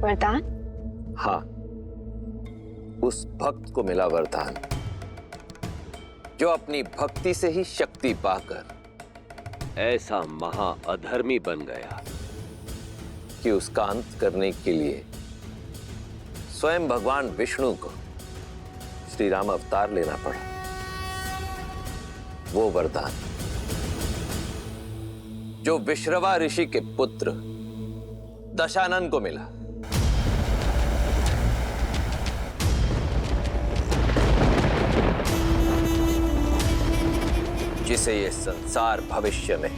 वरदान? हाँ, उस भक्त को मिला वरदान जो अपनी भक्ति से ही शक्ति पाकर ऐसा महा अधर्मी बन गया कि उसका अंत करने के लिए स्वयं भगवान विष्णु को श्री राम अवतार लेना पड़ा। वो वरदान जो विश्रवा ऋषि के पुत्र दशानन को मिला। जिसे ये संसार भविष्य में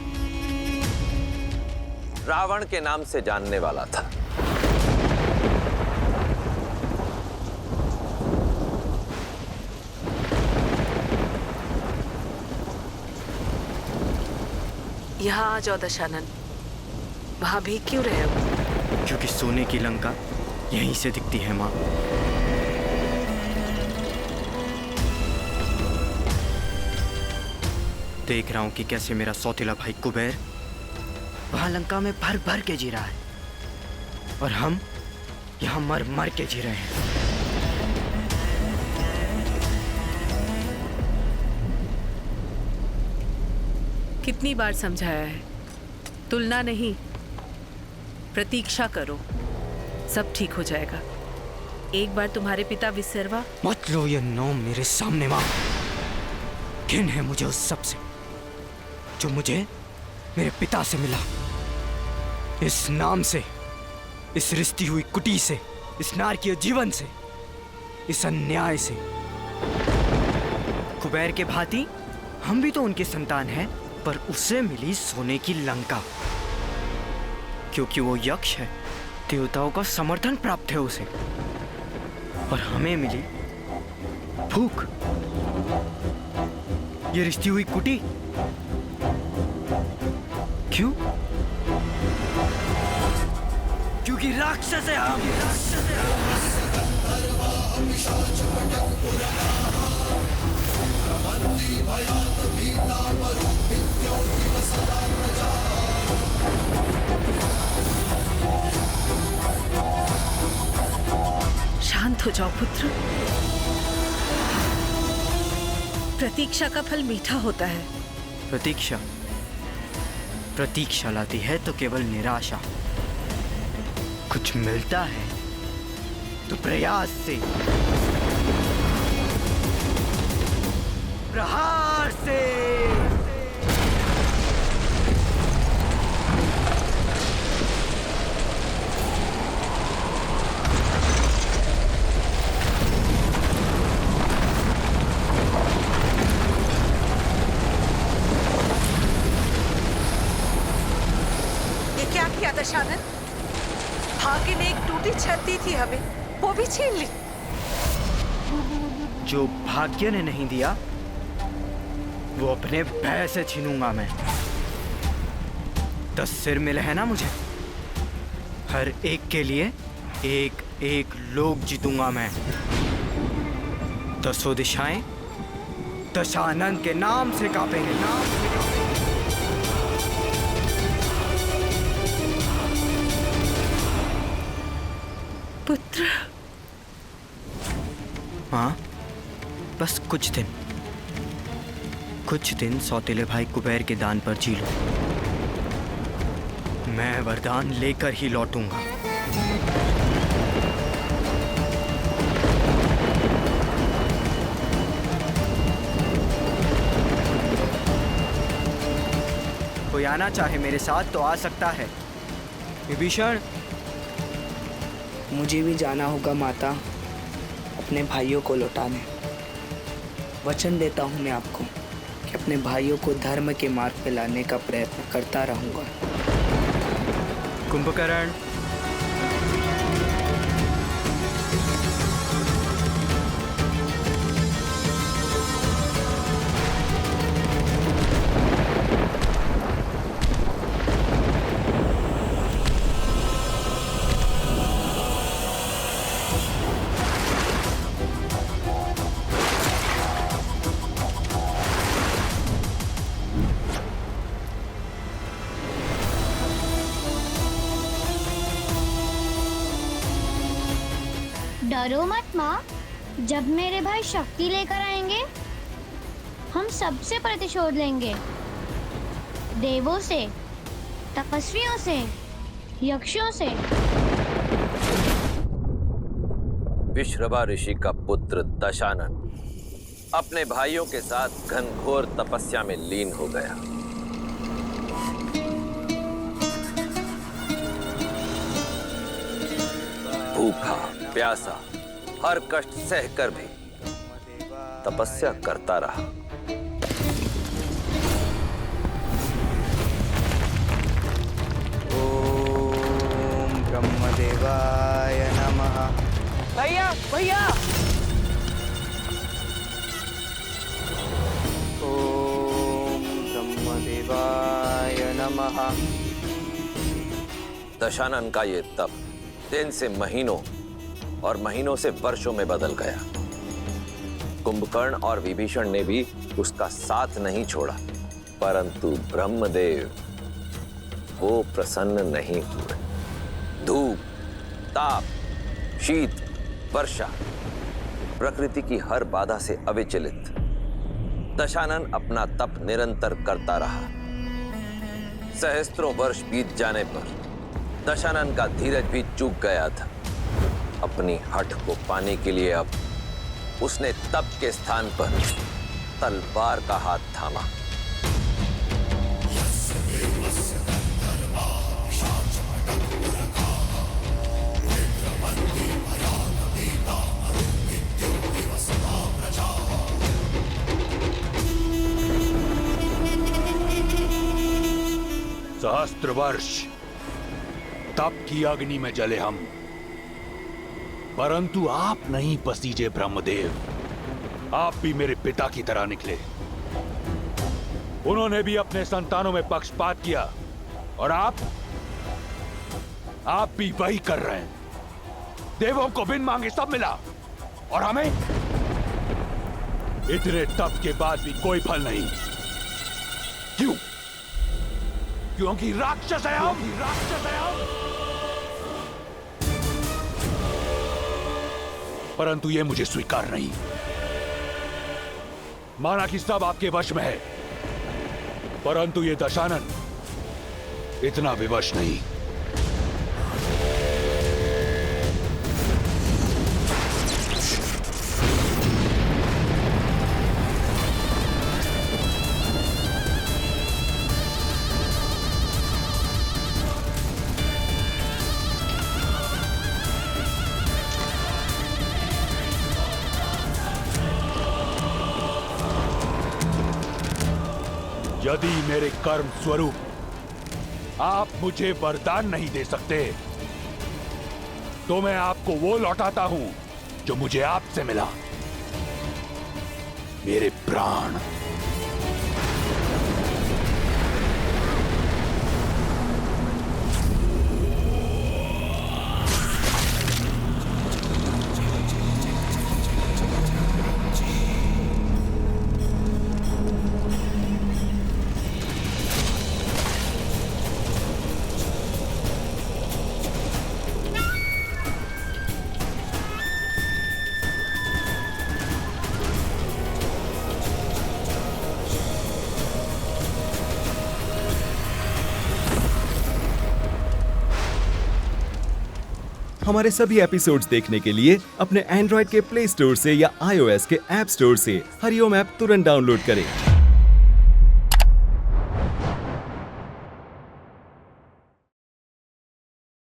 रावण के नाम से जानने वाला था। यहाँ आ जाओ दशानन। वहां भीग क्यों रहे हो? क्योंकि सोने की लंका यहीं से दिखती है माँ। देख रहा हूं कि कैसे मेरा सौतेला भाई कुबेर वहां लंका में भर भर के जी रहा है और हम यहां मर मर के जी रहे हैं। कितनी बार समझाया है, तुलना नहीं, प्रतीक्षा करो, सब ठीक हो जाएगा। एक बार तुम्हारे पिता विसर्वा। मत लो ये नाम मेरे सामने माँ। घिन है मुझे उस सब से जो मुझे मेरे पिता से मिला। इस नाम से, इस रिश्ती हुई कुटी से, इस नारकीय जीवन से, इस अन्याय से। कुबेर के भांति हम भी तो उनके संतान हैं, पर उसे मिली सोने की लंका क्योंकि वो यक्ष है। देवताओं का समर्थन प्राप्त है उसे, और हमें मिली भूख, ये रिश्ती हुई कुटी। क्यों? क्योंकि राक्षस है हम। शांत हो जाओ पुत्र। प्रतीक्षा का फल मीठा होता है। प्रतीक्षा प्रतीक्षा लाती है तो केवल निराशा। कुछ मिलता है तो प्रयास से, प्रहार से। क्या किया दशानन? भाग्य ने एक टूटी छत दी थी हमें, वो भी छीन ली। जो भाग्य ने नहीं दिया वो अपने भय से छीनूंगा मैं। 10 सिर मिले हैं ना मुझे, हर एक के लिए एक एक लोक जीतूंगा मैं। 10 दिशाएं दशानन के नाम से कांपेंगे। पुत्र। हाँ, बस कुछ दिन सौतेले भाई कुबेर के दान पर जी लो। मैं वरदान लेकर ही लौटूंगा। कोई आना चाहे मेरे साथ तो आ सकता है। विभीषण, मुझे भी जाना होगा माता, अपने भाइयों को लौटाने। वचन देता हूँ मैं आपको कि अपने भाइयों को धर्म के मार्ग पे लाने का प्रयत्न करता रहूंगा। कुंभकर्ण, डरो मत माँ, जब मेरे भाई शक्ति लेकर आएंगे हम सबसे प्रतिशोध लेंगे। देवों से, तपस्वियों से, यक्षों से। विश्रवा ऋषि का पुत्र दशानन अपने भाइयों के साथ घनघोर तपस्या में लीन हो गया। भूखा प्यासा हर कष्ट सहकर भी तपस्या करता रहा। ओम ब्रह्मदेवाय नमः। भैया भैया, ओम ब्रह्मदेवाय नमः। दशानन का ये तप दिन से महीनों और महीनों से वर्षों में बदल गया। कुंभकर्ण और विभीषण ने भी उसका साथ नहीं छोड़ा, परंतु ब्रह्मदेव वो प्रसन्न नहीं हुए। धूप, ताप, शीत, वर्षा, प्रकृति की हर बाधा से अविचलित दशानन अपना तप निरंतर करता रहा। सहस्त्रों वर्ष बीत जाने पर दशानन का धीरज भी चूक गया था। अपनी हठ को पाने के लिए अब उसने तप के स्थान पर तलवार का हाथ थामा। सहस्त्र वर्ष तप की अग्नि में जले हम, परंतु आप नहीं पसीजे ब्रह्मदेव। आप भी मेरे पिता की तरह निकले। उन्होंने भी अपने संतानों में पक्षपात किया और आप भी वही कर रहे हैं। देवों को बिन मांगे सब मिला और हमें इतने तप के बाद भी कोई फल नहीं। क्यों? क्योंकि राक्षस है हम। परंतु ये मुझे स्वीकार नहीं। माना कि सब आपके वश में है, परंतु ये दशानन इतना विवश नहीं। यदि मेरे कर्म स्वरूप आप मुझे वरदान नहीं दे सकते, तो मैं आपको वो लौटाता हूं जो मुझे आपसे मिला, मेरे प्राण। हमारे सभी एपिसोड्स देखने के लिए अपने एंड्रॉइड के प्ले स्टोर से या iOS के ऐप स्टोर से हरिओम ऐप तुरंत डाउनलोड करें।